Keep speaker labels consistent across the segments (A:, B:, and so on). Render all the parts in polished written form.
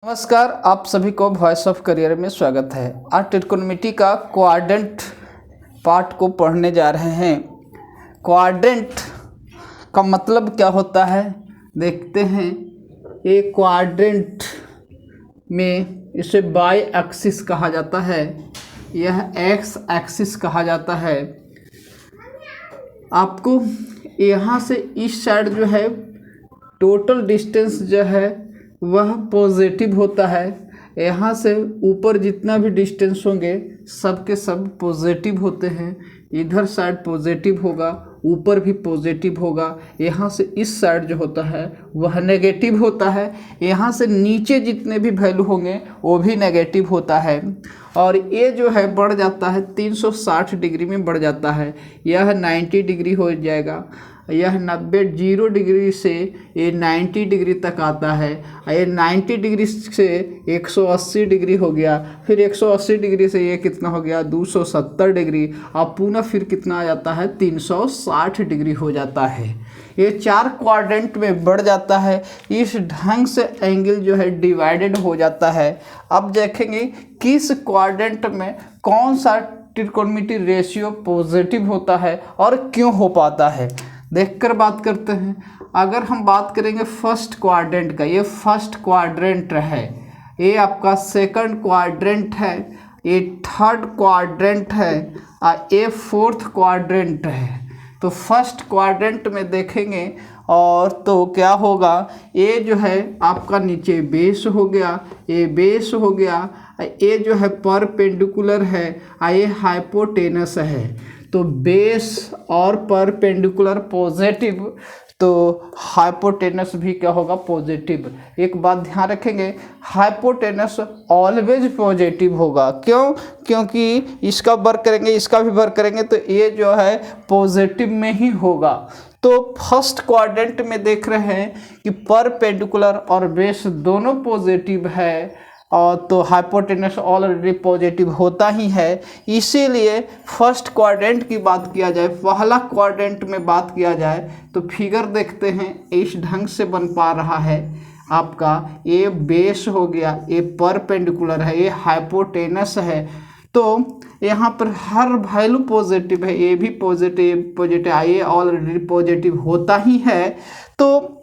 A: नमस्कार, आप सभी को वॉइस ऑफ करियर में स्वागत है। आज ट्रिकोनोमेट्री का क्वाड्रेंट पार्ट को पढ़ने जा रहे हैं। क्वाड्रेंट का मतलब क्या होता है देखते हैं। एक क्वाड्रेंट में इसे बाई एक्सिस कहा जाता है, यह एक्स एक्सिस कहा जाता है। आपको यहाँ से इस साइड जो है टोटल डिस्टेंस जो है वह पॉजिटिव होता है। यहाँ से ऊपर जितना भी डिस्टेंस होंगे सब के सब पॉजिटिव होते हैं। इधर साइड पॉजिटिव होगा, ऊपर भी पॉजिटिव होगा। यहाँ से इस साइड जो होता है वह नेगेटिव होता है। यहाँ से नीचे जितने भी वैल्यू होंगे वो भी नेगेटिव होता है। और ये जो है बढ़ जाता है 360 डिग्री में बढ़ जाता है। यह 90 डिग्री हो जाएगा, यह 0 डिग्री से ये 90 डिग्री तक आता है। ये 90 डिग्री से 180 डिग्री हो गया, फिर 180 डिग्री से ये कितना हो गया 270 डिग्री। अब पुनः फिर कितना आ जाता है 360 डिग्री हो जाता है। ये 4 क्वाड्रेंट में बढ़ जाता है। इस ढंग से एंगल जो है डिवाइडेड हो जाता है। अब देखेंगे किस क्वाड्रेंट में कौन सा ट्रिकोनोमेट्री रेशियो पॉजिटिव होता है और क्यों हो पाता है, देखकर बात करते हैं। अगर हम बात करेंगे फर्स्ट क्वाड्रेंट का, ये फर्स्ट क्वाड्रेंट है, ये आपका सेकंड क्वाड्रेंट है, ये थर्ड क्वाड्रेंट है और ये फोर्थ क्वाड्रेंट है। तो फर्स्ट क्वाड्रेंट में देखेंगे और तो क्या होगा, ये जो है आपका नीचे बेस हो गया, ये बेस हो गया, ये जो है परपेंडिकुलर है, ये हाइपोटेनस है। तो बेस और परपेंडिकुलर पॉजिटिव, तो हाइपोटेनस भी क्या होगा पॉजिटिव। एक बात ध्यान रखेंगे, हाइपोटेनस ऑलवेज पॉजिटिव होगा। क्यों? क्योंकि इसका वर्क करेंगे इसका भी वर्क करेंगे तो ये जो है पॉजिटिव में ही होगा। तो फर्स्ट क्वाड्रेंट में देख रहे हैं कि परपेंडिकुलर और बेस दोनों पॉजिटिव है और तो हाइपोटेनस ऑलरेडी पॉजिटिव होता ही है। इसीलिए फर्स्ट क्वाड्रेंट की बात किया जाए, पहला क्वाड्रेंट में बात किया जाए तो फिगर देखते हैं इस ढंग से बन पा रहा है। आपका ये बेस हो गया, ये परपेंडिकुलर है, ये हाइपोटेनस है। तो यहाँ पर हर वैल्यू पॉजिटिव है, ये भी पॉजिटिव, ये ऑलरेडी पॉजिटिव होता ही है। तो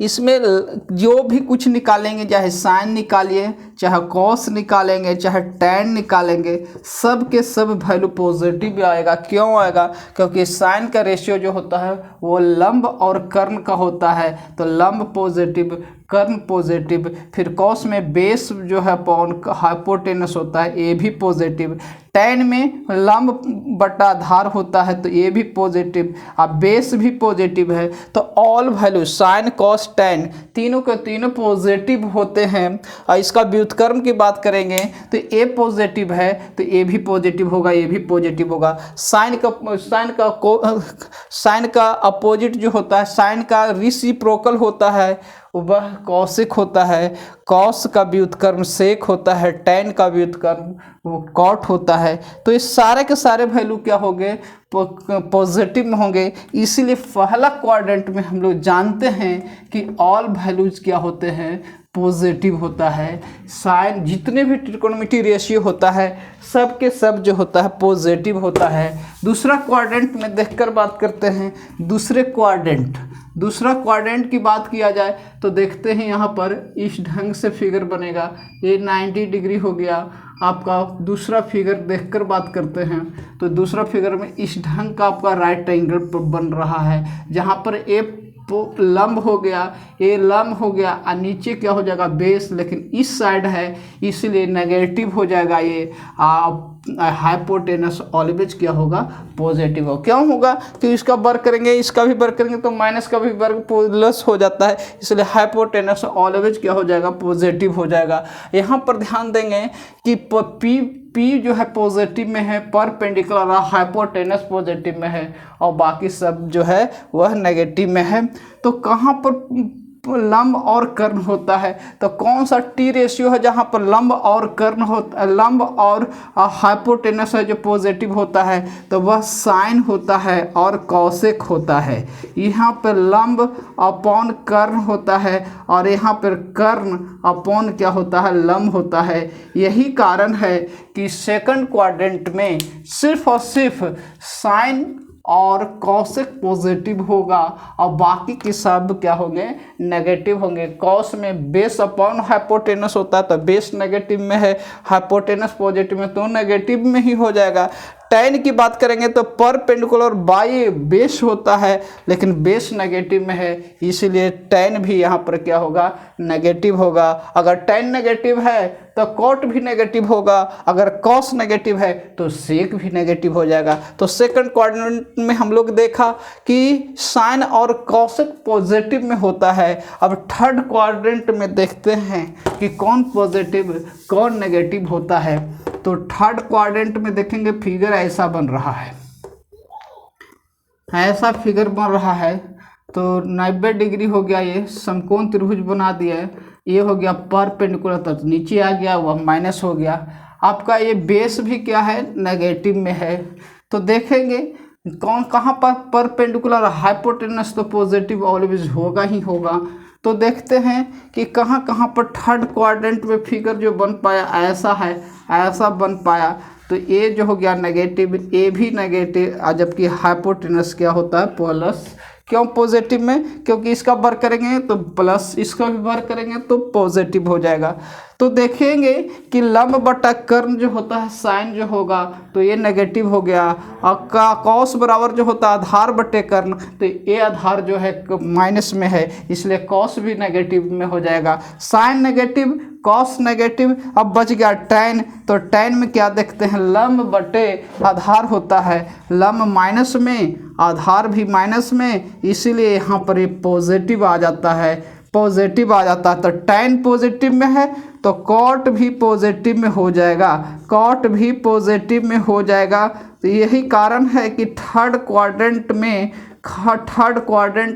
A: इसमें जो भी कुछ निकालेंगे, चाहे साइन निकालिए, चाहे कॉस निकालेंगे, चाहे टैन निकालेंगे, सब के सब वैल्यू पॉजिटिव आएगा। क्यों आएगा? क्योंकि साइन का रेशियो जो होता है वो लंब और कर्ण का होता है। तो लंब पॉजिटिव, कर्ण पॉजिटिव। फिर कॉस में बेस जो है पॉन हाइपोटेनस होता है, ये भी पॉजिटिव। टैन में लंब बटा आधार होता है तो ये भी पॉजिटिव, अब बेस भी पॉजिटिव है। तो all value sine cos tan तीनों के तीनों पॉजिटिव होते हैं। और इसका व्युत्क्रम की बात करेंगे तो ये पॉजिटिव है तो ये भी पॉजिटिव होगा, ये भी पॉजिटिव होगा। साइन का अपोजिट जो होता है, साइन का रेसिप्रोकल होता है वह कॉसिक होता है। कॉस का व्युत्क्रम सेक होता है, टैन का व्युत्क्रम वो कॉट होता है। तो ये सारे के सारे वैल्यू क्या होंगे पॉजिटिव में होंगे। इसीलिए पहला क्वाड्रेंट में हम लोग जानते हैं कि ऑल वैल्यूज क्या होते हैं पॉजिटिव होता है। साइन जितने भी ट्रिकोनोमेट्री रेशियो होता है सब के सब जो होता है पॉजिटिव होता है। दूसरा क्वाड्रेंट में देखकर बात करते हैं। दूसरा क्वाड्रेंट की बात किया जाए तो देखते हैं यहाँ पर इस ढंग से फिगर बनेगा। ये 90 डिग्री हो गया आपका। दूसरा फिगर देखकर बात करते हैं तो दूसरा फिगर में इस ढंग का आपका राइट एंगल बन रहा है, जहाँ पर ए लंब हो गया, ये लंब हो गया और नीचे क्या हो जाएगा बेस, लेकिन इस साइड है इसलिए नेगेटिव हो जाएगा। ये हाइपोटेनस ऑलवेज क्या होगा पॉजिटिव हो। क्यों होगा? कि इसका वर्क करेंगे इसका भी वर्क करेंगे तो माइनस का भी वर्क प्लस हो जाता है, इसलिए हाइपोटेनस ऑलवेज क्या हो जाएगा पॉजिटिव हो जाएगा। यहाँ पर ध्यान देंगे कि पी जो है पॉजिटिव में है, परपेंडिकुलर और हाइपोटेनस पॉजिटिव में है और बाकी सब जो है वह नेगेटिव में है। तो कहाँ पर लंब और कर्ण होता है। तो कौन सा टी रेशियो है जहाँ पर लंब और कर्ण होता, लंब और हाइपोटेनस है जो पॉजिटिव होता है, तो वह साइन होता है और कॉसेक होता है। यहाँ पर लंब अपॉन कर्ण होता है और यहाँ पर कर्ण अपॉन क्या होता है, लंब होता है। यही कारण है कि सेकंड क्वाड्रेंट में सिर्फ और सिर्फ साइन और कॉसेक पॉजिटिव होगा और बाकी के सब क्या होंगे, नेगेटिव होंगे। कॉस में बेस अपॉन हाइपोटेनस होता है तो बेस नेगेटिव में है, हाइपोटेनस पॉजिटिव में तो नेगेटिव में ही हो जाएगा। टैन की बात करेंगे तो परपेंडिकुलर बाई बेस होता है लेकिन बेस नेगेटिव में है, इसीलिए टैन भी यहाँ पर क्या होगा, नेगेटिव होगा। अगर टैन नेगेटिव है तो कॉट भी नेगेटिव होगा, अगर कॉस नेगेटिव है तो सेक भी नेगेटिव हो जाएगा। तो सेकंड क्वाड्रेंट में हम लोग देखा कि साइन और कॉसेक पॉजिटिव में होता है। अब थर्ड क्वाड्रेंट में देखते हैं कि कौन पॉजिटिव कौन नेगेटिव होता है। तो थर्ड क्वाड्रेंट में देखेंगे फिगर ऐसा बन रहा है, ऐसा फिगर बन रहा है। तो 90 डिग्री हो गया, ये समकोण त्रिभुज बना दिया है, ये हो गया परपेंडिकुलर, तो नीचे आ गया, वह माइनस हो गया। आपका ये बेस भी क्या है, नेगेटिव में है। तो देखेंगे कौन कहाँ पर परपेंडिकुलर, हाइपोटेनस तो पॉजिटिव ऑलवेज होगा ही होगा। तो देखते हैं कि कहाँ कहाँ पर थर्ड क्वाड्रेंट में फिगर जो बन पाया ऐसा है, ऐसा बन पाया। तो ए जो हो गया नेगेटिव, ए भी नेगेटिव, जबकि हाइपोटेनस क्या होता है, प्लस। क्यों पॉजिटिव में, क्योंकि इसका वर्क करेंगे तो प्लस, इसका भी वर्क करेंगे तो पॉजिटिव हो जाएगा। तो देखेंगे कि लंब बटा कर्ण जो होता है, साइन जो होगा तो ये नेगेटिव हो गया, और कॉस बराबर जो होता है आधार बटे कर्ण, तो ये आधार जो है माइनस में है, इसलिए कॉस भी नेगेटिव में हो जाएगा। साइन नेगेटिव, कॉस नेगेटिव, अब बच गया टैन। तो टैन में क्या देखते हैं, लंब बटे आधार होता है, लंब माइनस में आधार भी माइनस में, इसीलिए यहाँ पर ये पॉजिटिव आ जाता है, पॉजिटिव आ जाता है। तो टैन पॉजिटिव में है तो कॉट भी पॉजिटिव में हो जाएगा, कॉट भी पॉजिटिव में हो जाएगा। तो यही कारण है कि थर्ड क्वाड्रेंट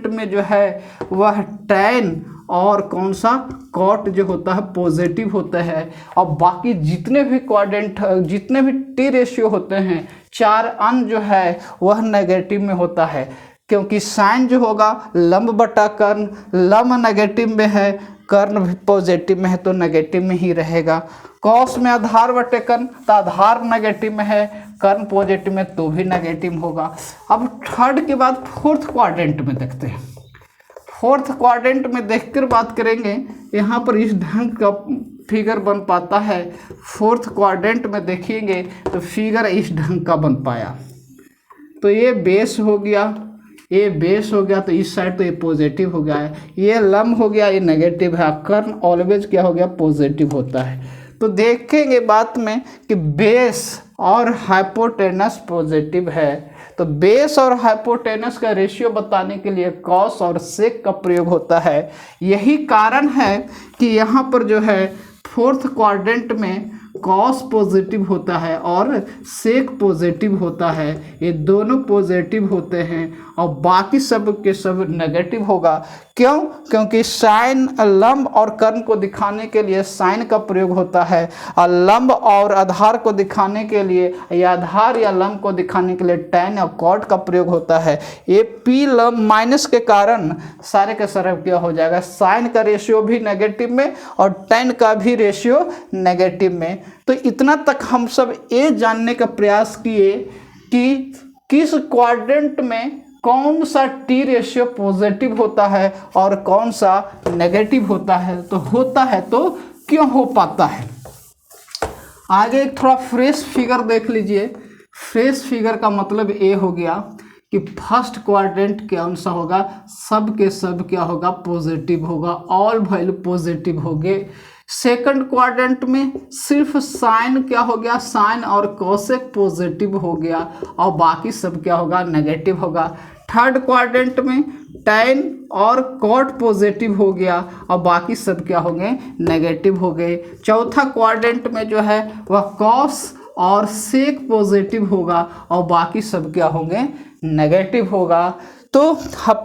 A: में जो है वह टैन और कौन सा, कॉट जो होता है पॉजिटिव होता है। और बाकी जितने भी क्वाड्रेंट, जितने भी टी रेशियो होते हैं, 4 अन्य जो है वह नेगेटिव में होता है, क्योंकि साइन जो होगा लंब बटा कर्ण, लंब नेगेटिव में है, कर्ण भी पॉजिटिव में है तो नेगेटिव में ही रहेगा। कॉस में आधार बटे कर्ण, तो आधार नेगेटिव में है, कर्ण पॉजिटिव में तो भी नेगेटिव होगा। अब थर्ड के बाद फोर्थ क्वाड्रेंट में देखते हैं। फोर्थ क्वाड्रेंट में देखकर बात करेंगे, यहाँ पर इस ढंग का फिगर बन पाता है। फोर्थ क्वाड्रेंट में देखेंगे तो फिगर इस ढंग का बन पाया। तो ये बेस हो गया, ये बेस हो गया, तो इस साइड तो ये पॉजिटिव हो गया है, ये लंब हो गया, ये नेगेटिव है, कर्ण ऑलवेज क्या हो गया, पॉजिटिव होता है। तो देखेंगे बात में कि बेस और हाइपोटेनस पॉजिटिव है, तो बेस और हाइपोटेनस का रेशियो बताने के लिए कॉस और सेक का प्रयोग होता है। यही कारण है कि यहाँ पर जो है फोर्थ क्वाड्रेंट में कॉस पॉजिटिव होता है और सेक पॉजिटिव होता है, ये दोनों पॉजिटिव होते हैं और बाकी सब के सब नेगेटिव होगा। क्यों? क्योंकि साइन लंब और कर्ण को दिखाने के लिए साइन का प्रयोग होता है, और लंब और आधार को दिखाने के लिए, या आधार या लंब को दिखाने के लिए टैन या कॉट का प्रयोग होता है। ये पी लंब माइनस के कारण सारे के सारे क्या हो जाएगा, साइन का रेशियो भी नेगेटिव में और टैन का भी रेशियो नेगेटिव में। तो इतना तक हम सब ये जानने का प्रयास किए कि किस क्वाड्रेंट में कौन सा टी रेशियो पॉजिटिव होता है और कौन सा नेगेटिव होता है। तो होता है तो क्यों हो पाता है। आगे एक थोड़ा फ्रेश फिगर देख लीजिए। फ्रेश फिगर का मतलब ये हो गया कि फर्स्ट क्वाड्रेंट के अनुसार होगा, सब के सब क्या होगा, पॉजिटिव होगा, ऑल वैल्यू पॉजिटिव होंगे। सेकंड क्वाड्रेंट में सिर्फ साइन क्या हो गया, साइन और कॉसेक पॉजिटिव हो गया और बाकी सब क्या होगा, नेगेटिव होगा। थर्ड क्वाड्रेंट में टैन और कॉट पॉजिटिव हो गया और बाकी सब क्या होंगे, नेगेटिव हो गए। चौथा क्वाड्रेंट में जो है वह कॉस और सेक पॉजिटिव होगा और बाकी सब क्या होंगे, नेगेटिव होगा। तो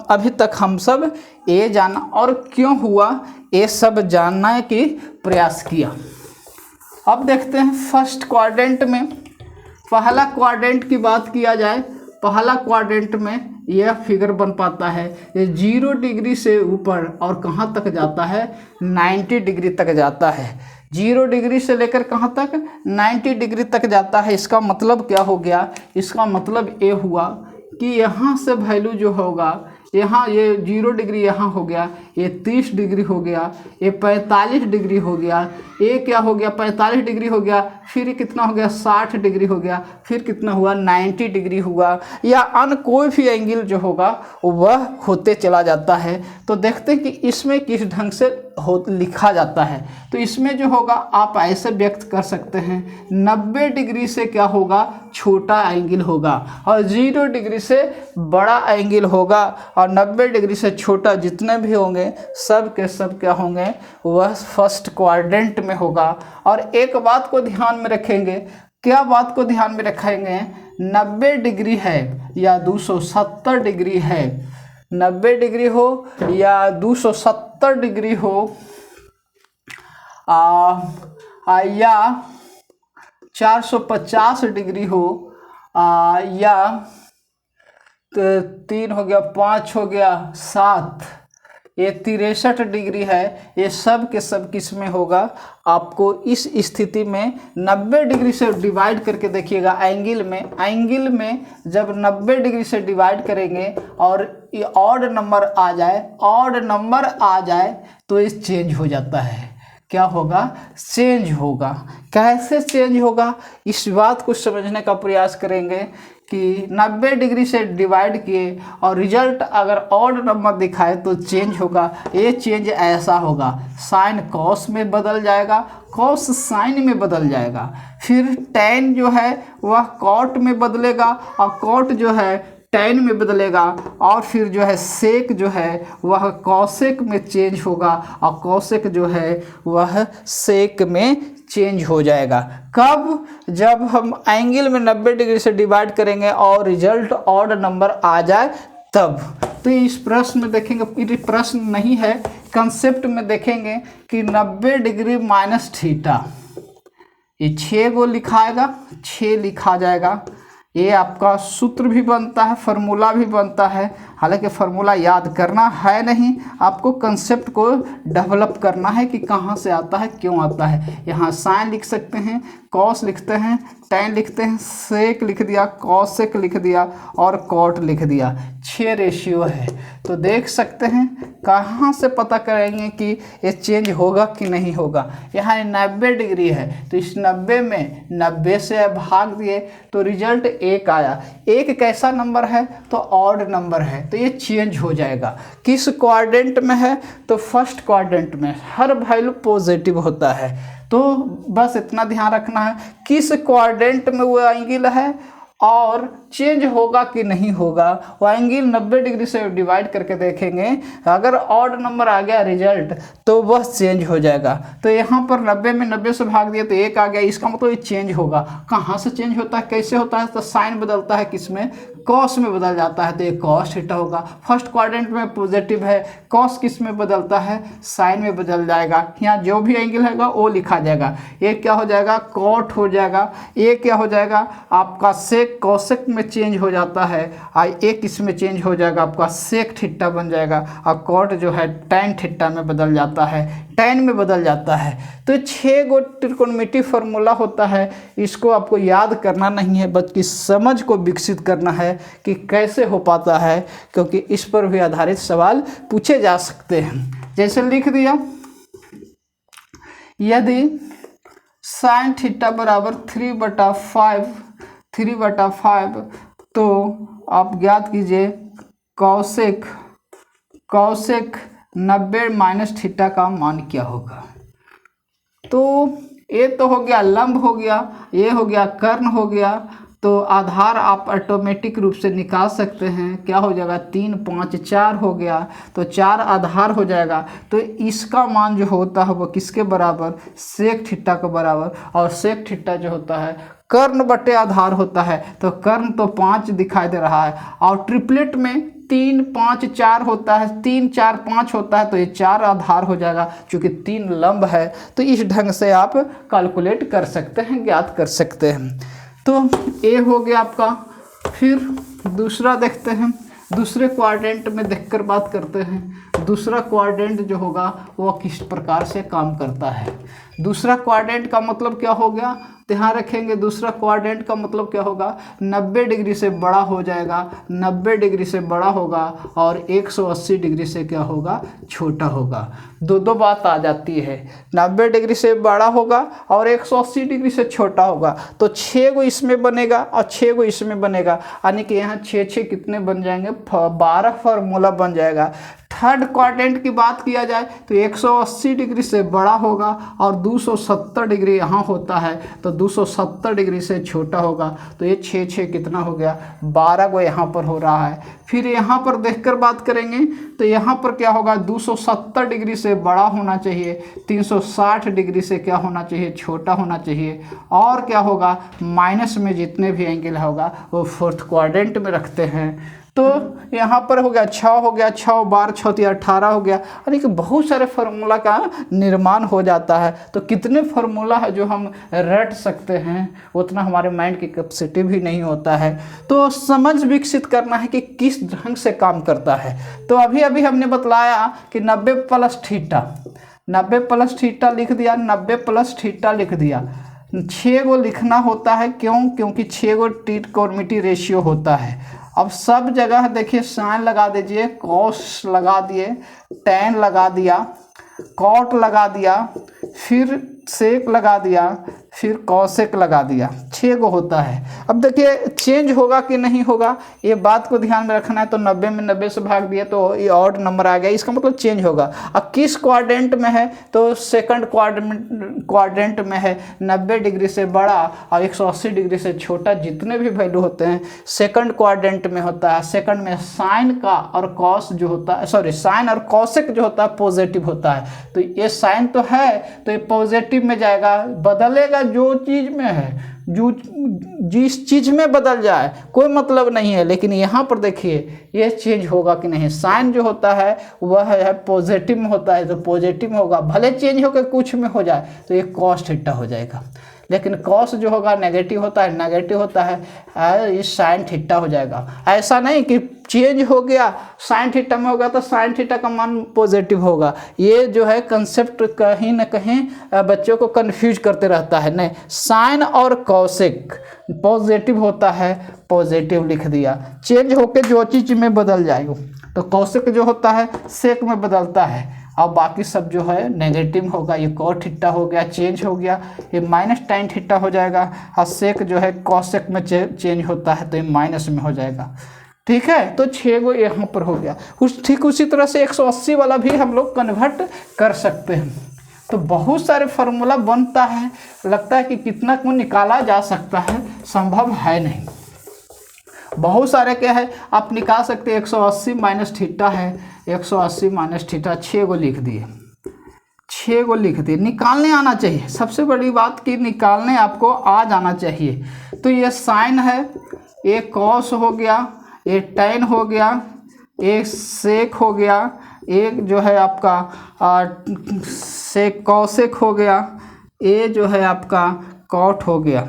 A: अभी तक हम सब ये जाना और क्यों हुआ ये सब जानने की प्रयास किया। अब देखते हैं फर्स्ट क्वाड्रेंट में, पहला क्वाड्रेंट की बात किया जाए, पहला क्वाड्रेंट में यह फिगर बन पाता है। ये 0 डिग्री से ऊपर और कहाँ तक जाता है, 90 डिग्री तक जाता है। 0 डिग्री से लेकर कहाँ तक, 90 डिग्री तक जाता है। इसका मतलब क्या हो गया, इसका मतलब ये हुआ कि यहाँ से वैल्यू जो होगा, यहाँ ये 0 डिग्री यहाँ हो गया, ये 30 डिग्री हो गया, ये 45 डिग्री हो गया, ये क्या हो गया 45 डिग्री हो गया, फिर कितना हो गया 60 डिग्री हो गया, फिर कितना हुआ 90 डिग्री हुआ, या अन्य कोई भी एंगल जो होगा वह होते चला जाता है। तो देखते हैं कि इसमें किस ढंग से लिखा जाता है। तो इसमें जो होगा आप ऐसे व्यक्त कर सकते हैं, 90 डिग्री से क्या होगा, छोटा एंगल होगा, और 0 डिग्री से बड़ा एंगल होगा, और 90 डिग्री से छोटा जितने भी होंगे सब के सब क्या होंगे, वह फर्स्ट क्वाड्रेंट में होगा। और एक बात को ध्यान में रखेंगे, क्या बात को ध्यान में रखेंगे, 90 डिग्री है या 270 डिग्री है, 90 डिग्री हो या 270 डिग्री हो, या 450 डिग्री हो, या 3 हो गया, 5 हो गया, 7, ये 63 डिग्री है, ये सब के सब किस में होगा, आपको इस स्थिति में 90 डिग्री से डिवाइड करके देखिएगा एंगल में जब 90 डिग्री से डिवाइड करेंगे और ये ऑड नंबर आ जाए तो ये चेंज हो जाता है। क्या होगा, चेंज होगा। कैसे चेंज होगा, इस बात को समझने का प्रयास करेंगे कि 90 डिग्री से डिवाइड किए और रिजल्ट अगर ऑड नंबर दिखाए तो चेंज होगा। ये चेंज ऐसा होगा, साइन कॉस में बदल जाएगा, कॉस साइन में बदल जाएगा, फिर टैन जो है वह कॉट में बदलेगा, और कॉट जो है टैन में बदलेगा, और फिर जो है सेक जो है वह कॉसेक में चेंज होगा, और कॉसेक जो है वह सेक में चेंज हो जाएगा। कब, जब हम एंगल में 90 डिग्री से डिवाइड करेंगे और रिजल्ट ऑड नंबर आ जाए तब। तो इस प्रश्न में देखेंगे, ये प्रश्न नहीं है, कंसेप्ट में देखेंगे कि 90 डिग्री माइनस थीटा, ये 6 को लिखाएगा, 6 लिखा जाएगा। ये आपका सूत्र भी बनता है, फार्मूला भी बनता है, हालांकि फार्मूला याद करना है नहीं, आपको कंसेप्ट को डेवलप करना है कि कहाँ से आता है, क्यों आता है। यहाँ साइन लिख सकते हैं, कॉस लिखते हैं, टैन लिखते हैं, सेक लिख दिया, कॉसेक लिख दिया और कॉट लिख दिया। 6 रेशियो है, तो देख सकते हैं कहाँ से पता करेंगे कि ये चेंज होगा कि नहीं होगा। यहाँ 90 डिग्री है तो इस 90 में 90 से भाग दिए तो रिजल्ट 1 आया। 1 कैसा नंबर है, तो ऑड नंबर है, तो ये चेंज हो जाएगा। किस क्वाड्रेंट में है, तो फर्स्ट क्वाड्रेंट में, हर वैल्यू पॉजिटिव होता है। तो बस इतना ध्यान रखना है किस क्वाड्रेंट में वो एंगल है और चेंज होगा कि नहीं होगा। वो एंगल 90 डिग्री से डिवाइड करके देखेंगे, अगर ऑड नंबर आ गया रिजल्ट तो वह चेंज हो जाएगा। तो यहाँ पर 90 में 90 से भाग दिया तो 1 आ गया, इसका मतलब ये चेंज होगा। कहाँ से चेंज होता है, कैसे होता है, तो साइन बदलता है, किसमें, कॉस में बदल जाता है, तो ये कॉस थीटा होगा। फर्स्ट क्वाड्रेंट में पॉजिटिव है, कॉस किस में बदलता है, साइन में बदल जाएगा। यहाँ जो भी एंगल होगा वो लिखा जाएगा। ये क्या हो जाएगा, कॉट हो जाएगा। ये क्या हो जाएगा आपका सेक, कॉसेक में चेंज हो जाता है, और एक इसमें चेंज हो जाएगा, आपका सेक थीटा बन जाएगा, और कॉट जो है टैन थीटा में बदल जाता है, टैन में बदल जाता है। तो 6 गो त्रिकोणमिति फार्मूला होता है, इसको आपको याद करना नहीं है बल्कि समझ को विकसित करना है कि कैसे हो पाता है, क्योंकि इस पर भी आधारित सवाल पूछे जा सकते हैं। जैसे लिख दिया, यदि साइन थीटा बराबर 3/5 तो आप ज्ञात कीजिए कॉसेक 90 माइनस थीटा का मान क्या होगा। तो ये तो हो गया लंब हो गया, ये हो गया कर्ण हो गया, तो आधार आप ऑटोमेटिक रूप से निकाल सकते हैं। क्या हो जाएगा, 3 5 4 हो गया, तो 4 आधार हो जाएगा। तो इसका मान जो होता है वो किसके बराबर, सेक थीटा के बराबर, और सेक थीटा जो होता है कर्ण बटे आधार होता है, तो कर्ण तो 5 दिखाई दे रहा है, और ट्रिपलेट में 3 5 4 होता है, 3 4 5 होता है, तो ये 4 आधार हो जाएगा। चूँकि 3 लंब है तो इस ढंग से आप कैलकुलेट कर सकते हैं, ज्ञात कर सकते हैं। तो ए हो गया आपका। फिर दूसरा देखते हैं, दूसरे क्वाड्रेंट में देखकर बात करते हैं। दूसरा क्वाड्रेंट जो होगा वो किस प्रकार से काम करता है। दूसरा क्वाड्रेंट का मतलब क्या हो गया, ध्यान रखेंगे। दूसरा क्वाड्रेंट का मतलब क्या होगा, 90 डिग्री से बड़ा हो जाएगा, 90 डिग्री से बड़ा होगा और 180 डिग्री से क्या होगा, छोटा होगा। दो बात आ जाती है, 90 डिग्री से बड़ा होगा और 180 डिग्री से छोटा होगा। तो 6 गो इसमें बनेगा और 6 गो इसमें बनेगा, यानी कि यहाँ 6 कितने बन जाएंगे, 12 फार्मूला बन जाएगा। थर्ड क्वाड्रेंट की बात किया जाए तो 180 डिग्री से बड़ा होगा और 270 डिग्री यहाँ होता है, तो 270 डिग्री से छोटा होगा। तो ये 6 कितना हो गया, 12 को यहाँ पर हो रहा है। फिर यहाँ पर देखकर बात करेंगे तो यहाँ पर क्या होगा, 270 डिग्री से बड़ा होना चाहिए, 360 डिग्री से क्या होना चाहिए, छोटा होना चाहिए। और क्या होगा, माइनस में जितने भी एंगल होगा वो फोर्थ क्वाड्रेंट में रखते हैं। तो यहाँ पर हो गया 6 हो गया, 6 12 6 18 हो गया, यानी कि बहुत सारे फार्मूला का निर्माण हो जाता है। तो कितने फार्मूला है जो हम रट सकते हैं, उतना हमारे माइंड की कैपेसिटी भी नहीं होता है। तो समझ विकसित करना है कि किस ढंग से काम करता है। तो अभी अभी हमने बतलाया कि 90 प्लस थीटा, 90 प्लस थीटा लिख दिया, 90 प्लस थीटा लिख दिया। 6 गो लिखना होता है, क्यों, क्योंकि 6 गो ट्रिग्नोमेट्री रेशियो होता है। अब सब जगह देखिए साइन लगा दीजिए, कॉस लगा दिए, टैन लगा दिया, कॉट लगा दिया, फिर सेक लगा दिया, फिर कॉसेक लगा दिया। 6 गो होता है। अब देखिए चेंज होगा कि नहीं होगा, ये बात को ध्यान में रखना है। तो 90 में 90 से भाग दिए तो ये ऑड नंबर आ गया, इसका मतलब चेंज होगा। अब किस क्वाड्रेंट में है, तो सेकंड क्वाड्रेंट में है। 90 डिग्री से बड़ा और 180 डिग्री से छोटा जितने भी वैल्यू होते हैं सेकंड क्वाड्रेंट में होता है। सेकंड में साइन का और कॉस जो होता है, सॉरी साइन और कॉसेक जो होता है पॉजिटिव होता है। तो ये साइन तो है तो ये पॉजिटिव में जाएगा, बदलेगा जो चीज़ में है, जो जिस चीज़ में बदल जाए कोई मतलब नहीं है। लेकिन यहाँ पर देखिए ये चेंज होगा कि नहीं, साइन जो होता है वह है पॉजिटिव में होता है, तो पॉजिटिव में होगा, भले चेंज होकर कुछ में हो जाए तो ये कॉस थीटा हो जाएगा। लेकिन कॉस जो होगा नेगेटिव होता है, नेगेटिव होता है, ये साइन थीटा हो जाएगा। ऐसा नहीं कि चेंज हो गया साइन थीटा में होगा तो साइन थीटा का मान पॉजिटिव होगा। ये जो है कंसेप्ट कहीं ना कहीं बच्चों को कंफ्यूज करते रहता है। नहीं, साइन और कॉसेक पॉजिटिव होता है, पॉजिटिव लिख दिया। चेंज होके जो चीज़ में बदल जाएगा तो कॉसेक जो होता है सेक में बदलता है, और बाकी सब जो है नेगेटिव होगा। ये कॉट थीटा हो गया, चेंज हो गया, ये माइनस टाइन थीटा हो जाएगा। और सेक जो है कॉसेक में चेंज होता है तो ये माइनस में हो जाएगा। ठीक है, तो 6 गो यहाँ पर हो गया। ठीक उसी तरह से 180 वाला भी हम लोग कन्वर्ट कर सकते हैं। तो बहुत सारे फार्मूला बनता है, लगता है कि कितना को निकाला जा सकता है, संभव है नहीं। बहुत सारे क्या है आप निकाल सकते हैं। 180 माइनस थीटा है, 180 माइनस थीटा 6 गो लिख दिए, 6 गो लिख दिए। निकालने आना चाहिए, सबसे बड़ी बात कि निकालने आपको आ जाना चाहिए। तो ये साइन है, ये कॉस हो गया, ये टैन हो गया, एक सेक हो गया, एक जो है आपका सेक कॉसेक हो गया, ये जो है आपका कॉट हो गया।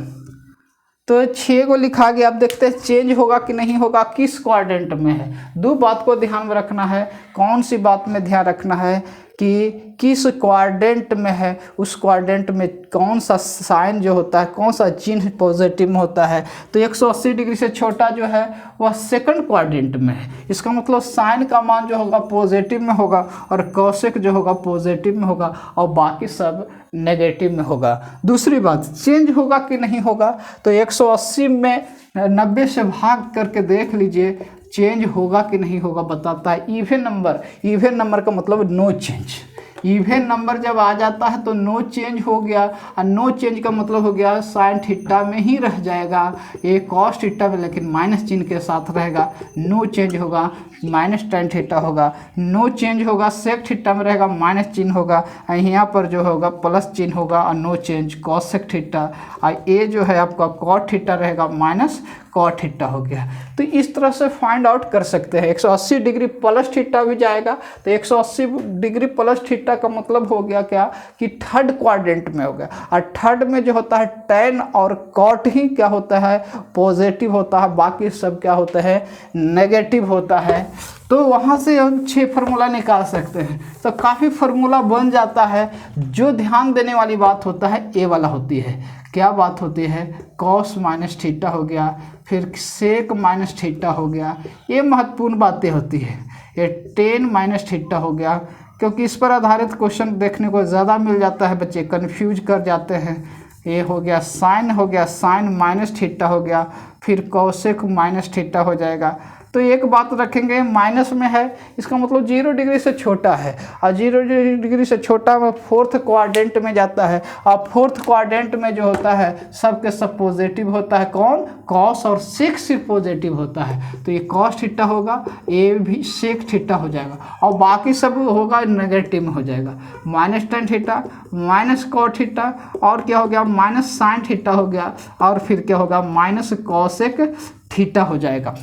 A: तो 6 को लिखा गया। अब देखते हैं चेंज होगा कि नहीं होगा, किस क्वाड्रेंट में है। दो बात को ध्यान में रखना है। कौन सी बात में ध्यान रखना है कि किस क्वाड्रेंट में है, उस क्वाड्रेंट में कौन सा साइन जो होता है, कौन सा चिन्ह पॉजिटिव में होता है। तो 180 डिग्री से छोटा जो है वह सेकंड क्वाड्रेंट में है। इसका मतलब साइन का मान जो होगा पॉजिटिव में होगा और कॉसेक जो होगा पॉजिटिव में होगा और बाकी सब नेगेटिव में होगा। दूसरी बात, चेंज होगा कि नहीं होगा, तो 180 में 90 से भाग करके देख लीजिए चेंज होगा कि नहीं होगा, बताता है इवन नंबर। इवन नंबर का मतलब नो चेंज। इवन नंबर जब आ जाता है तो नो चेंज हो गया, और नो चेंज का मतलब हो गया साइन थीटा में ही रह जाएगा, ये कॉस थीटा में लेकिन माइनस चिन्ह के साथ रहेगा। नो चेंज होगा माइनस टेन थीटा होगा, नो चेंज होगा सेक थीटा में रहेगा माइनस चिन्ह होगा, यहाँ पर जो होगा प्लस चिन्ह होगा और नो चेंज कॉसेक थीटा, और ये जो है आपका कॉट थीटा रहेगा माइनस कॉट थीटा हो गया। तो इस तरह से फाइंड आउट कर सकते हैं। 180 डिग्री प्लस थीटा भी जाएगा, तो 180 डिग्री प्लस थीटा का मतलब हो गया क्या कि थर्ड क्वाड्रेंट में हो गया, और थर्ड में जो होता है tan और कॉट ही क्या होता है, पॉजिटिव होता है, बाकी सब क्या होता है, नेगेटिव होता है। तो वहाँ से हम 6 फार्मूला निकाल सकते हैं। तो काफ़ी फार्मूला बन जाता है। जो ध्यान देने वाली बात होता है ए वाला होती है, क्या बात होती है, कॉस माइनस थीटा हो गया, फिर सेक माइनस थीटा हो गया, ये महत्वपूर्ण बातें होती है। ये टेन माइनस थीटा हो गया, क्योंकि इस पर आधारित क्वेश्चन देखने को ज़्यादा मिल जाता है, बच्चे कन्फ्यूज कर जाते हैं। ये हो गया साइन, हो गया साइन माइनस थीटा हो गया, फिर कॉसेक माइनस थीटा हो जाएगा। तो एक बात रखेंगे, माइनस में है इसका मतलब 0 डिग्री से छोटा है, और 0 डिग्री से छोटा में फोर्थ क्वाड्रेंट में जाता है, और फोर्थ क्वाड्रेंट में जो होता है सब के सब पॉजिटिव होता है। कौन, कॉस और सेक सिर्फ पॉजिटिव होता है। तो ये कॉस थीटा होगा, ये भी सेक थीटा हो जाएगा, और बाकी सब होगा नेगेटिव में हो जाएगा। Minus ten theta minus cot theta, और क्या हो गया माइनस साइन थीटा हो गया, और फिर क्या होगा माइनस कॉसेक थीटा हो जाएगा।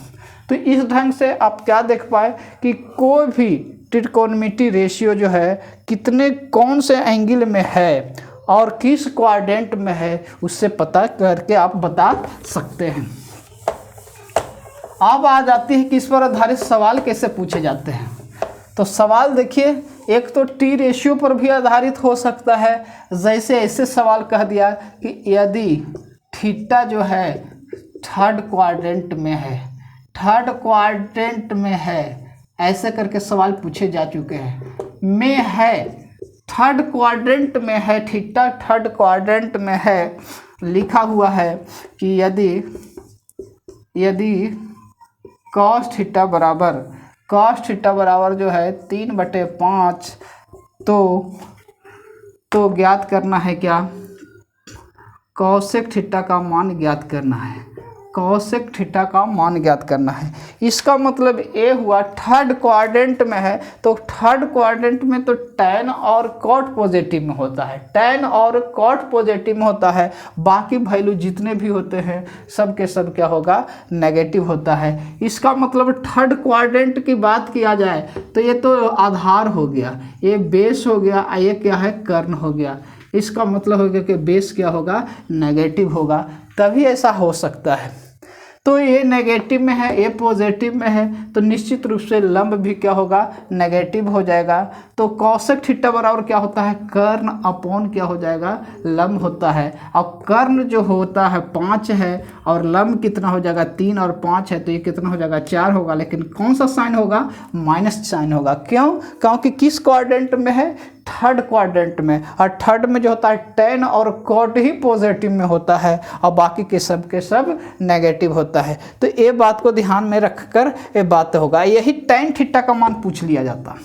A: तो इस ढंग से आप क्या देख पाए कि कोई भी त्रिकोणमिति रेशियो जो है कितने कौन से एंगल में है और किस क्वाड्रेंट में है, उससे पता करके आप बता सकते हैं। अब आ जाती है कि इस पर आधारित सवाल कैसे पूछे जाते हैं। तो सवाल देखिए, एक तो टी रेशियो पर भी आधारित हो सकता है। जैसे ऐसे सवाल कह दिया कि यदि थीटा जो है थर्ड क्वाड्रेंट में है, थर्ड क्वाड्रेंट में है, ऐसे करके सवाल पूछे जा चुके हैं। में है, थर्ड क्वाड्रेंट में है, थीटा थर्ड क्वाड्रेंट में है, लिखा हुआ है कि यदि कॉस थीटा बराबर जो है 3/5, तो ज्ञात करना है क्या, कॉसेक थीटा का मान ज्ञात करना है। कॉसेक थीटा का मान ज्ञात करना है। इसका मतलब ये हुआ थर्ड क्वाड्रेंट में है, तो थर्ड क्वाड्रेंट में तो tan और cot पॉजिटिव में होता है, tan और cot पॉजिटिव में होता है, बाकी वैल्यू जितने भी होते हैं सब के सब क्या होगा, नेगेटिव होता है। इसका मतलब थर्ड क्वाड्रेंट की बात किया जाए तो ये तो आधार हो गया, ये बेस हो गया, ये क्या है, कर्ण हो गया। इसका मतलब हो गया कि बेस क्या होगा, नेगेटिव होगा, तभी ऐसा हो सकता है। तो ये नेगेटिव में है, ये पॉजिटिव में है, तो निश्चित रूप से लंब भी क्या होगा, नेगेटिव हो जाएगा। तो कॉसेक थीटा बराबर क्या होता है, कर्ण अपॉन क्या हो जाएगा, लंब होता है। अब कर्ण जो होता है 5 है और लंब कितना हो जाएगा, 3 और 5 है, तो ये कितना हो जाएगा, 4 होगा। लेकिन कौन सा साइन होगा, माइनस साइन होगा। क्यों, क्योंकि किस क्वाड्रेंट में है, थर्ड क्वाड्रेंट में, और थर्ड में जो होता है tan और cot ही पॉजिटिव में होता है, और बाकी के सब नेगेटिव होता है। तो ये बात को ध्यान में रखकर ये बात होगा। यही tan थीटा का मान पूछ लिया जाता।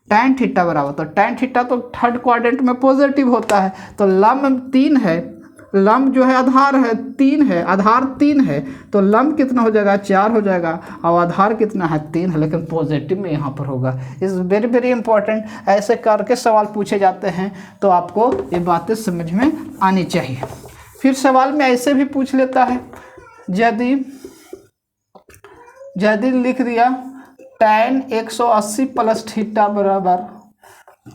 A: tan थीटा बराबर, तो tan थीटा तो थर्ड क्वाड्रेंट में पॉजिटिव होता है, तो लंब 3 है, लंब जो है आधार है 3 है, आधार 3 है, तो लंब कितना हो जाएगा, 4 हो जाएगा, और आधार कितना है, 3 है, लेकिन पॉजिटिव में यहाँ पर होगा। Is very very important. ऐसे करके सवाल पूछे जाते हैं, तो आपको ये बातें समझ में आनी चाहिए। फिर सवाल में ऐसे भी पूछ लेता है, यदि लिख दिया tan 180 प्लस थीटा बराबर,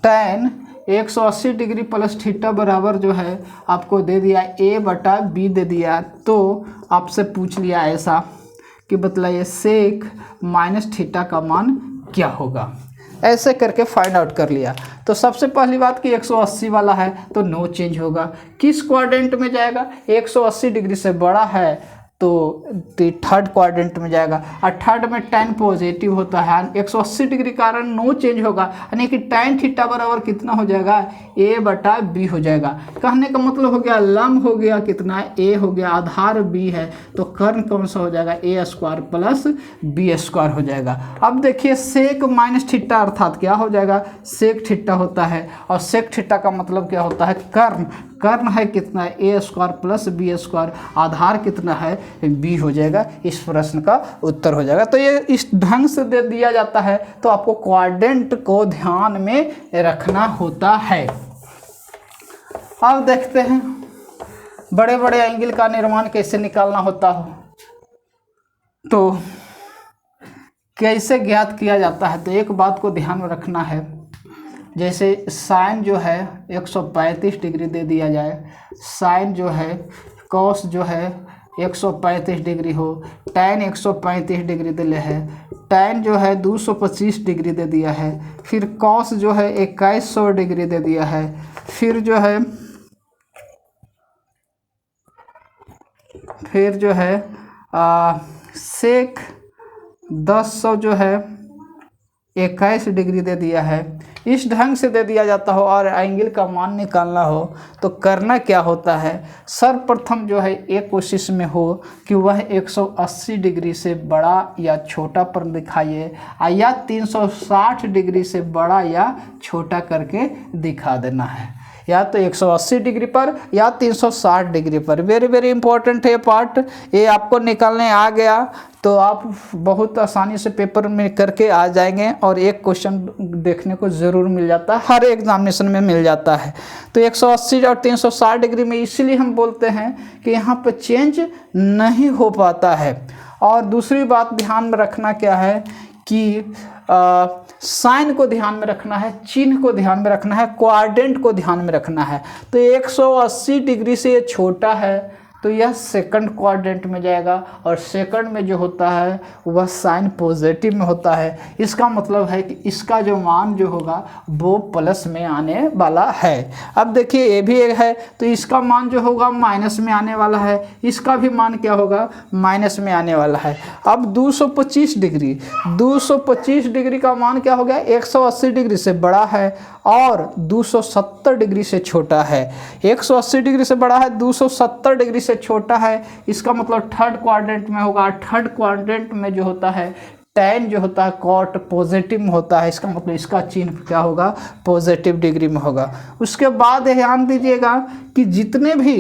A: tan 180 डिग्री प्लस थीटा बराबर जो है आपको दे दिया a/b दे दिया, तो आपसे पूछ लिया ऐसा कि बतलाइए सेक माइनस थीटा का मान क्या होगा। ऐसे करके फाइंड आउट कर लिया। तो सबसे पहली बात कि 180 वाला है तो नो चेंज होगा। किस क्वाड्रेंट में जाएगा, 180 डिग्री से बड़ा है तो थर्ड क्वाड्रेंट में जाएगा, और थर्ड में tan पॉजिटिव होता है, 180 डिग्री कारण नो चेंज होगा, यानी कि tan थीटा बराबर कितना हो जाएगा, a/b हो जाएगा। कहने का मतलब हो गया लंब हो गया कितना, a हो गया, आधार b है, तो कर्ण कौन सा हो जाएगा, a² प्लस b² हो जाएगा। अब देखिए सेक माइनस थीटा अर्थात क्या हो जाएगा, सेक थीटा होता है, और सेक थीटा का मतलब क्या होता है, कर्ण है कितना, a² प्लस b², आधार कितना है, b हो जाएगा। इस प्रश्न का उत्तर हो जाएगा। तो ये इस ढंग से दे दिया जाता है, तो आपको क्वाड्रेंट को ध्यान में रखना होता है। अब देखते हैं बड़े बड़े एंगल का निर्माण कैसे निकालना होता हो। तो कैसे ज्ञात किया जाता है, तो एक बात को ध्यान में रखना है, जैसे साइन जो है 135 डिग्री दे दिया जाए, साइन जो है कॉस जो है 135 डिग्री हो, टैन 135 डिग्री दिले है, टैन जो है 225 डिग्री दे दिया है, फिर कॉस जो है 2100 डिग्री दे दिया है, फिर जो है सेक 1000 जो है 21 डिग्री दे दिया है। इस ढंग से दे दिया जाता हो और एंगल का मान निकालना हो तो करना क्या होता है, सर्वप्रथम जो है एक कोशिश में हो कि वह 180 डिग्री से बड़ा या छोटा पर दिखाइए या 360 डिग्री से बड़ा या छोटा करके दिखा देना है, या तो 180 डिग्री पर या 360 डिग्री पर। वेरी वेरी इंपॉर्टेंट है पार्ट, ये आपको निकालने आ गया तो आप बहुत आसानी से पेपर में करके आ जाएंगे और एक क्वेश्चन देखने को ज़रूर मिल जाता है, हर एग्जामिनेशन में मिल जाता है। तो 180 और 360 डिग्री में इसीलिए हम बोलते हैं कि यहाँ पर चेंज नहीं हो पाता है। और दूसरी बात ध्यान में रखना क्या है कि साइन को ध्यान में रखना है, चिन्ह को ध्यान में रखना है, क्वाड्रेंट को ध्यान में रखना है। तो 180 डिग्री से ये छोटा है तो यह सेकंड क्वाड्रेंट में जाएगा और सेकंड में जो होता है वह साइन पॉजिटिव में होता है। इसका मतलब है कि इसका जो मान जो होगा वो प्लस में आने वाला है। अब देखिए ये भी एक है तो इसका मान जो होगा माइनस में आने वाला है, इसका भी मान क्या होगा माइनस में आने वाला है। अब 225 डिग्री का मान क्या हो गया, 180 डिग्री से बड़ा है और 270 डिग्री से छोटा है। 180 डिग्री से बड़ा है, 270 डिग्री से छोटा है, इसका मतलब थर्ड क्वाड्रेंट में होगा। थर्ड क्वाड्रेंट में जो होता है टैन जो होता है कॉट पॉजिटिव में होता है, इसका मतलब इसका चिन्ह क्या होगा पॉजिटिव डिग्री में होगा। उसके बाद ध्यान दीजिएगा कि जितने भी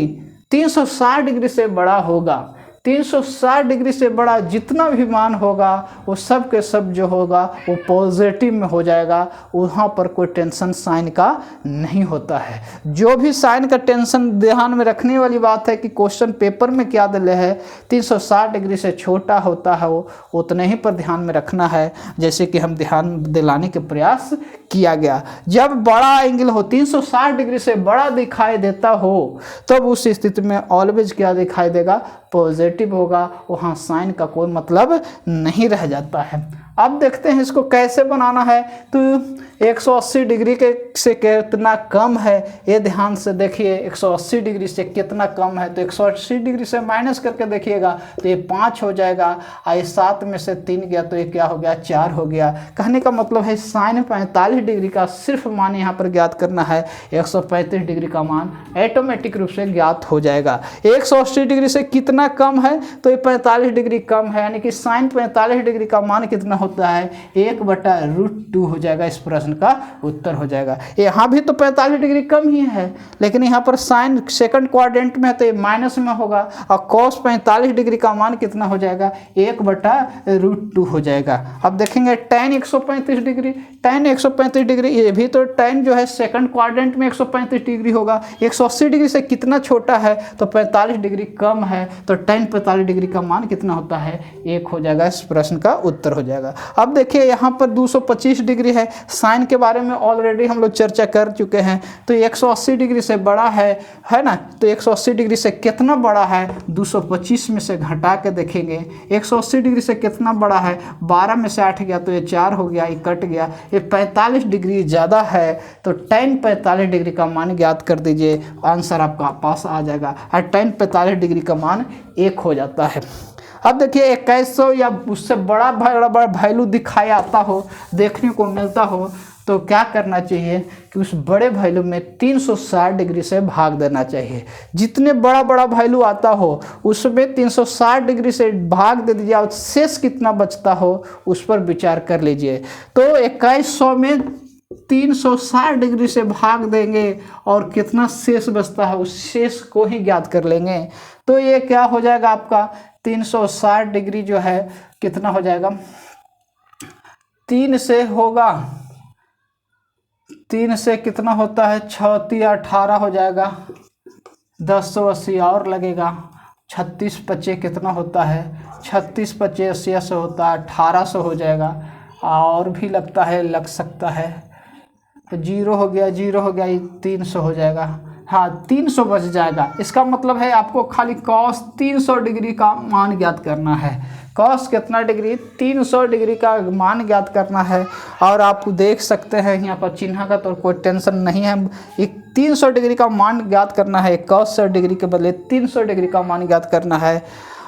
A: 360 डिग्री से बड़ा होगा, 360 डिग्री से बड़ा जितना भी मान होगा वो सब के सब जो होगा वो पॉजिटिव में हो जाएगा, वहाँ पर कोई टेंशन साइन का नहीं होता है। जो भी साइन का टेंशन ध्यान में रखने वाली बात है कि क्वेश्चन पेपर में क्या दिले है, 360 डिग्री से छोटा होता है वो उतने ही पर ध्यान में रखना है, जैसे कि हम ध्यान दिलाने के प्रयास किया गया। जब बड़ा एंगल हो 360 डिग्री से बड़ा दिखाई देता हो तब उस स्थिति में ऑलवेज क्या दिखाई देगा पॉजिटिव होगा, वहाँ साइन का कोई मतलब नहीं रह जाता है। अब देखते हैं इसको कैसे बनाना है। तो 180 डिग्री के से कितना कम है ये ध्यान से देखिए, 180 डिग्री से कितना कम है तो 180 डिग्री से माइनस करके देखिएगा तो ये 5 हो जाएगा और ये 7 में से 3 गया तो ये क्या हो गया 4 हो गया। कहने का मतलब है साइन 45 डिग्री का सिर्फ मान यहाँ पर ज्ञात करना है, 135 डिग्री का मान ऑटोमेटिक रूप से ज्ञात हो जाएगा। 180 डिग्री से कितना कम है तो ये 45 डिग्री कम है, यानी कि साइन 45 डिग्री का मान कितना होता है 1/√2 हो जाएगा। इस प्रश्न का उत्तर हो जाएगा। यहाँ भी तो 45 डिग्री कम ही है लेकिन यहाँ पर साइन सेकंड क्वाड्रेंट में है तो ये माइनस में होगा और कॉस 45 डिग्री का मान कितना हो जाएगा 1/√2 हो जाएगा। अब देखेंगे टैन 135 डिग्री, टैन 135 डिग्री ये भी तो टैन जो है सेकंड क्वाड्रेंट में 135 डिग्री होगा। 180 डिग्री से कितना छोटा है तो 45 डिग्री कम है तो टैन 45 डिग्री का मान कितना होता है 1 हो जाएगा। इस प्रश्न का उत्तर हो जाएगा। अब देखिए यहाँ पर 225 डिग्री है, साइन के बारे में ऑलरेडी हम लोग चर्चा कर चुके हैं। तो 180 डिग्री से बड़ा है ना, तो 180 डिग्री से कितना बड़ा है 225 में से घटा के देखेंगे 180 डिग्री से कितना बड़ा है, 12 में से 8 गया तो ये 4 हो गया, ये कट गया, ये 45 डिग्री ज़्यादा है तो टैन 45 डिग्री का मान ज्ञात कर दीजिए, आंसर आपका पास आ जाएगा और टैन 45 डिग्री का मान 1 हो जाता है। अब देखिए 2100 या उससे बड़ा वैल्यू दिखाई आता हो, देखने को मिलता हो तो क्या करना चाहिए कि उस बड़े वैल्यू में 360 डिग्री से भाग देना चाहिए। जितने बड़ा वैल्यू आता हो उसमें 360 डिग्री से भाग दे दीजिए और शेष कितना बचता हो उस पर विचार कर लीजिए। तो 2100 में 360 डिग्री से भाग देंगे और कितना शेष बचता है उस शेष को ही ज्ञात कर लेंगे। तो ये क्या हो जाएगा आपका 360 डिग्री जो है कितना हो जाएगा, 3 से होगा, 3 से कितना होता है 6 × 18 हो जाएगा, 1080 और लगेगा, 36 पचे कितना होता है, 36 पचे 80 होता है, 1800 हो जाएगा। और भी लगता है, लग सकता है, तो 0 हो गया, 0 हो गया, ये 300 हो जाएगा। हाँ, 300 बच जाएगा। इसका मतलब है आपको खाली cos 300 डिग्री का मान ज्ञात करना है। cos कितना डिग्री, 300 डिग्री का मान ज्ञात करना है। और आप देख सकते हैं यहाँ पर चिन्ह का तो कोई टेंशन नहीं है, एक 300 डिग्री का मान ज्ञात करना है। cos 100 डिग्री के बदले 300 डिग्री का मान ज्ञात करना है।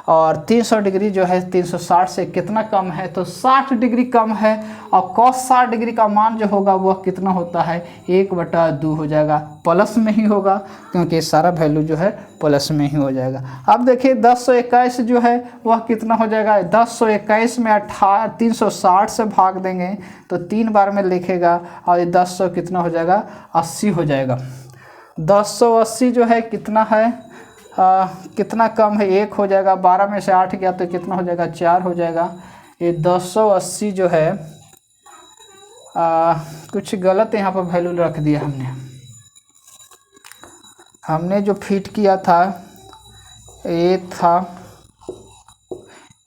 A: और 300 डिग्री जो है 360 से कितना कम है, तो 60 डिग्री कम है। और cos 60 डिग्री का मान जो होगा वह कितना होता है, 1/2 हो जाएगा, प्लस में ही होगा क्योंकि सारा वैल्यू जो है प्लस में ही हो जाएगा। अब देखिए 1021 जो है वह कितना हो जाएगा, 1021 में 360 से भाग देंगे तो 3 बार में लिखेगा और ये 10 कितना हो जाएगा, 80 हो जाएगा। 1080 जो है कितना है, कितना कम है, 1 हो जाएगा। 12 में से 8 गया तो कितना हो जाएगा, 4 हो जाएगा। ये 1080 जो है कुछ गलत यहाँ पर वैल्यू रख दिया हमने जो फिट किया था ये था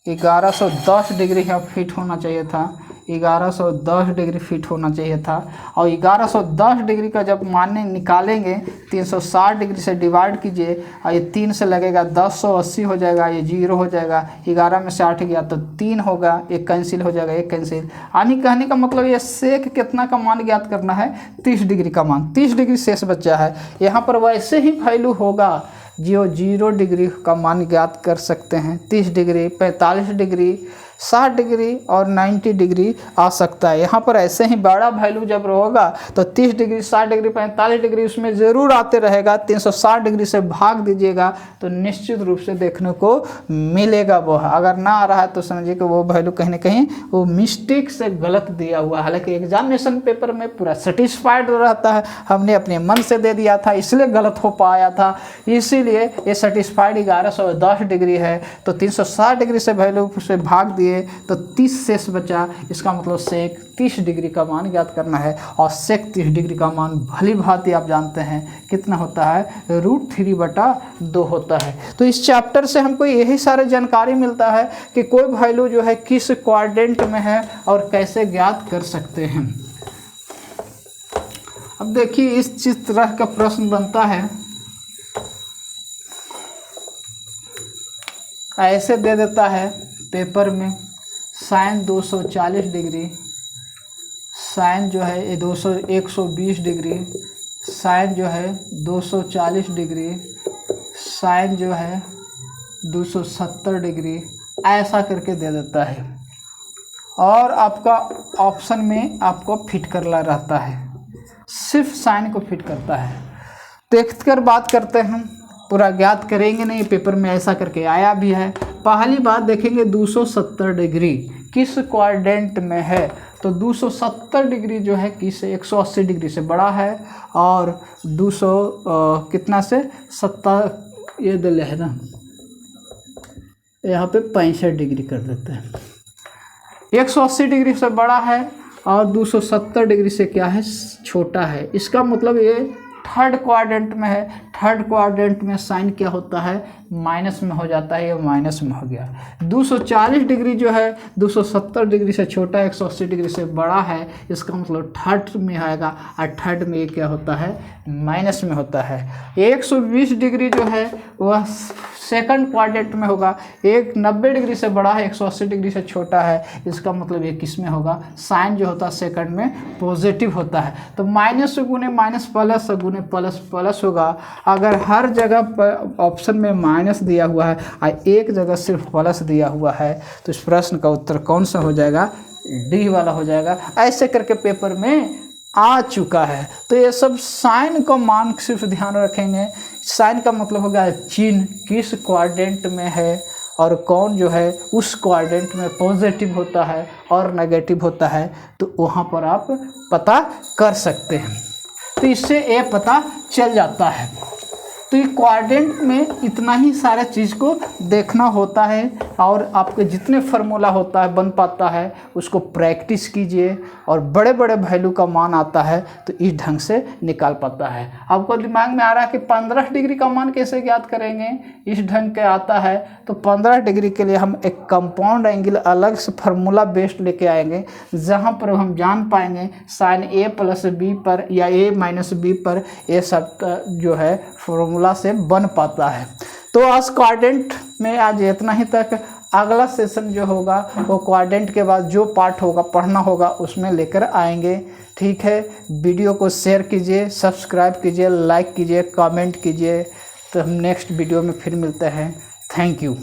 A: 1110 डिग्री यहाँ फिट होना चाहिए था, 1110 डिग्री फिट होना चाहिए था। और 1110 डिग्री का जब मान निकालेंगे 360 डिग्री से डिवाइड कीजिए और ये 3 से लगेगा, 1080 हो जाएगा, ये 0 हो जाएगा। 11 में से 8 गया तो 3 होगा, एक कैंसिल हो जाएगा, एक कैंसिल। यानी कहने का मतलब ये सेक कितना का मान ज्ञात करना है, 30 डिग्री का मान, 30 डिग्री शेष बचा है। यहाँ पर वैसे ही वैल्यू होगा जो 0 डिग्री का मान ज्ञात कर सकते हैं। 30 डिग्री, 45 डिग्री, 60 डिग्री और 90 डिग्री आ सकता है। यहाँ पर ऐसे ही बड़ा वैल्यू जब होगा तो 30 डिग्री, 60 डिग्री, 45 डिग्री उसमें ज़रूर आते रहेगा। 360 डिग्री से भाग दीजिएगा तो निश्चित रूप से देखने को मिलेगा। वो अगर ना आ रहा है तो समझिए कि वो वैल्यू कहीं ना कहीं वो मिस्टेक से गलत दिया हुआ है। हालांकि एग्जामिनेशन पेपर में पूरा सेटिस्फाइड रहता है, हमने अपने मन से दे दिया था इसलिए गलत हो पाया था। इसीलिए ये सेटिस्फाइड 1110 डिग्री है तो 360 डिग्री से वैल्यू से भाग दिए तो 30 शेष बचा। इसका मतलब सेक 30 डिग्री का मान ज्ञात करना है। और सेक 30 डिग्री का मान भली भांति आप जानते हैं कितना होता है, √3/2 होता है। तो इस चैप्टर से हमको यही सारे जानकारी मिलता है कि कोई वैल्यू जो है किस क्वाड्रेंट में है और कैसे ज्ञात कर सकते हैं। अब देखिए इस तरह का प्रश्न बनता है, ऐसे दे देता है पेपर में साइन 240 डिग्री, साइन जो है ये 120 डिग्री, साइन जो है 240 डिग्री, साइन जो है 270 डिग्री, ऐसा करके दे देता है। और आपका ऑप्शन में आपको फिट करना रहता है, सिर्फ साइन को फिट करता है। देख कर बात करते हैं, पूरा ज्ञात करेंगे नहीं, पेपर में ऐसा करके आया भी है। पहली बात देखेंगे 270 डिग्री किस क्वाड्रेंट में है, तो 270 डिग्री जो है किस 180 डिग्री से बड़ा है और 200 कितना से 70 ये दे है ना, यहाँ पे 65 डिग्री कर देते हैं। 180 डिग्री से बड़ा है और 270 डिग्री से क्या है, छोटा है। इसका मतलब ये थर्ड क्वाड्रेंट में है। थर्ड क्वाड्रेंट में साइन क्या होता है, माइनस में हो जाता है, ये माइनस में हो गया। 240 डिग्री जो है 270 डिग्री से छोटा, 180 डिग्री से बड़ा है, इसका मतलब थर्ड में आएगा और थर्ड में ये क्या होता है, माइनस में होता है। 120 डिग्री जो है वह सेकंड क्वाड्रेंट में होगा, 90 डिग्री से बड़ा है, 180 डिग्री से छोटा है, इसका मतलब ये किस में होगा, साइन जो होता है सेकंड में पॉजिटिव होता है। तो माइनस से गुने माइनस, प्लस से गुने प्लस, प्लस होगा। अगर हर जगह पर ऑप्शन में माइनस दिया हुआ है और एक जगह सिर्फ प्लस दिया हुआ है तो इस प्रश्न का उत्तर कौन सा हो जाएगा, डी वाला हो जाएगा। ऐसे करके पेपर में आ चुका है। तो ये सब साइन का मान सिर्फ ध्यान रखेंगे। साइन का मतलब होगा चिन्ह किस क्वाड्रेंट में है और कौन जो है उस क्वाड्रेंट में पॉजिटिव होता है और नेगेटिव होता है, तो वहाँ पर आप पता कर सकते हैं। तो इससे ये पता चल जाता है। तो ये क्वाड्रेंट में इतना ही सारे चीज़ को देखना होता है। और आपके जितने फार्मूला होता है बन पाता है उसको प्रैक्टिस कीजिए और बड़े बड़े वैल्यू का मान आता है तो इस ढंग से निकाल पाता है। आपको दिमाग में आ रहा है कि 15 डिग्री का मान कैसे ज्ञात करेंगे, इस ढंग के आता है तो 15 डिग्री के लिए हम एक कंपाउंड एंगल अलग से फार्मूला बेस्ड लेके आएंगे, जहाँ पर हम जान पाएंगे साइन ए प्लस बी पर या ए माइनस बी पर ये सब जो है फार्मूला से बन पाता है। तो आज क्वाड्रेंट में आज इतना ही तक। अगला सेशन जो होगा वो क्वाड्रेंट के बाद जो पार्ट होगा पढ़ना होगा उसमें लेकर आएंगे। ठीक है, वीडियो को शेयर कीजिए, सब्सक्राइब कीजिए, लाइक कीजिए, कमेंट कीजिए। तो हम नेक्स्ट वीडियो में फिर मिलते हैं। Thank you.